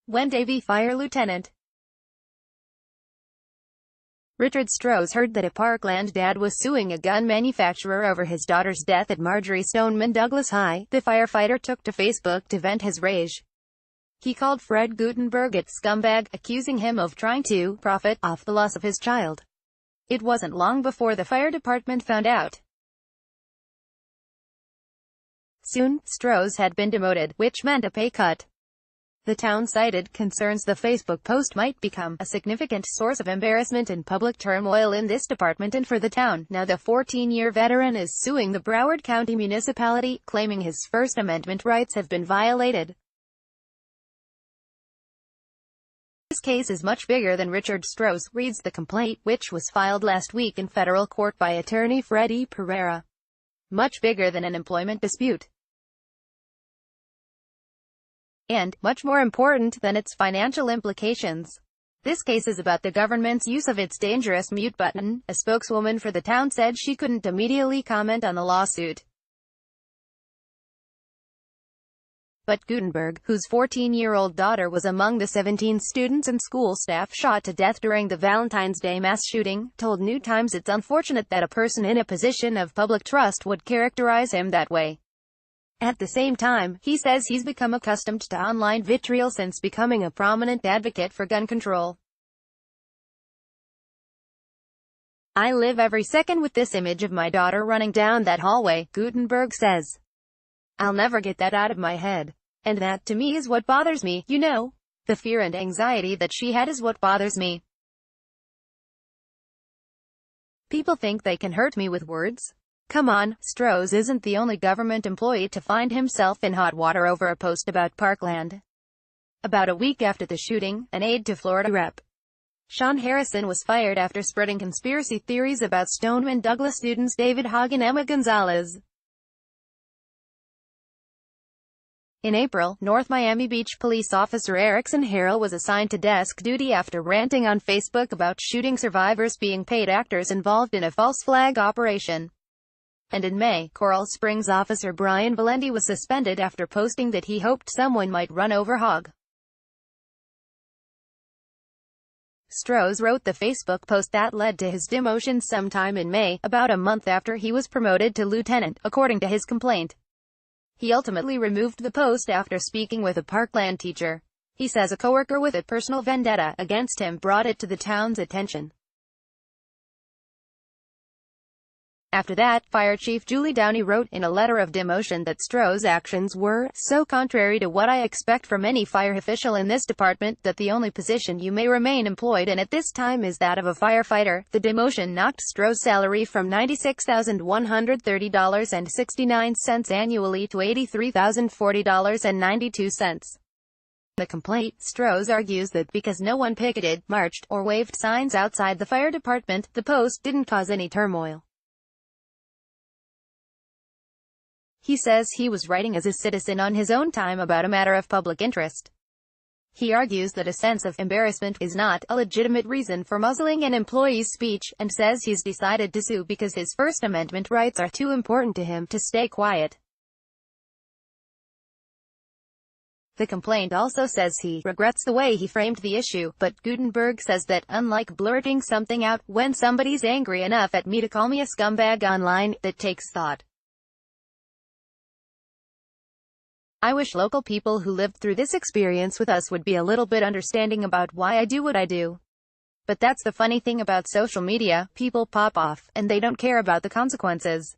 When Davie Fire Lieutenant Richard Strohs heard that a Parkland dad was suing a gun manufacturer over his daughter's death at Marjorie Stoneman Douglas High, the firefighter took to Facebook to vent his rage. He called Fred Guttenberg a scumbag, accusing him of trying to profit off the loss of his child. It wasn't long before the fire department found out. Soon, Strohs had been demoted, which meant a pay cut. The town cited concerns the Facebook post might become a significant source of embarrassment and public turmoil in this department and for the town. Now the 14-year veteran is suing the Broward County municipality, claiming his First Amendment rights have been violated. This case is much bigger than Richard Strohs, reads the complaint, which was filed last week in federal court by attorney Freddie Pereira. Much bigger than an employment dispute. And, much more important than its financial implications. This case is about the government's use of its dangerous mute button. A spokeswoman for the town said she couldn't immediately comment on the lawsuit. But Guttenberg, whose 14-year-old daughter was among the 17 students and school staff shot to death during the Valentine's Day mass shooting, told New Times it's unfortunate that a person in a position of public trust would characterize him that way. At the same time, he says he's become accustomed to online vitriol since becoming a prominent advocate for gun control. "I live every second with this image of my daughter running down that hallway," Guttenberg says. "I'll never get that out of my head. And that, to me, is what bothers me, you know. The fear and anxiety that she had is what bothers me. People think they can hurt me with words. Come on." Strohs isn't the only government employee to find himself in hot water over a post about Parkland. About a week after the shooting, an aide to Florida Rep. Sean Harrison was fired after spreading conspiracy theories about Stoneman Douglas students David Hogg and Emma Gonzalez. In April, North Miami Beach police officer Erickson Harrell was assigned to desk duty after ranting on Facebook about shooting survivors being paid actors involved in a false flag operation. And in May, Coral Springs officer Brian Valendi was suspended after posting that he hoped someone might run over Hogg. Strohs wrote the Facebook post that led to his demotion sometime in May, about a month after he was promoted to lieutenant, according to his complaint. He ultimately removed the post after speaking with a Parkland teacher. He says a coworker with a personal vendetta against him brought it to the town's attention. After that, Fire Chief Julie Downey wrote in a letter of demotion that Strohs' actions were so contrary to what I expect from any fire official in this department that the only position you may remain employed in at this time is that of a firefighter. The demotion knocked Strohs' salary from $96,130.69 annually to $83,040.92. The complaint, Strohs argues that because no one picketed, marched, or waved signs outside the fire department, the post didn't cause any turmoil. He says he was writing as a citizen on his own time about a matter of public interest. He argues that a sense of embarrassment is not a legitimate reason for muzzling an employee's speech, and says he's decided to sue because his First Amendment rights are too important to him to stay quiet. The complaint also says he regrets the way he framed the issue, but Guttenberg says that, unlike blurting something out, when somebody's angry enough at me to call me a scumbag online, that takes thought. I wish local people who lived through this experience with us would be a little bit understanding about why I do what I do. But that's the funny thing about social media, people pop off, and they don't care about the consequences.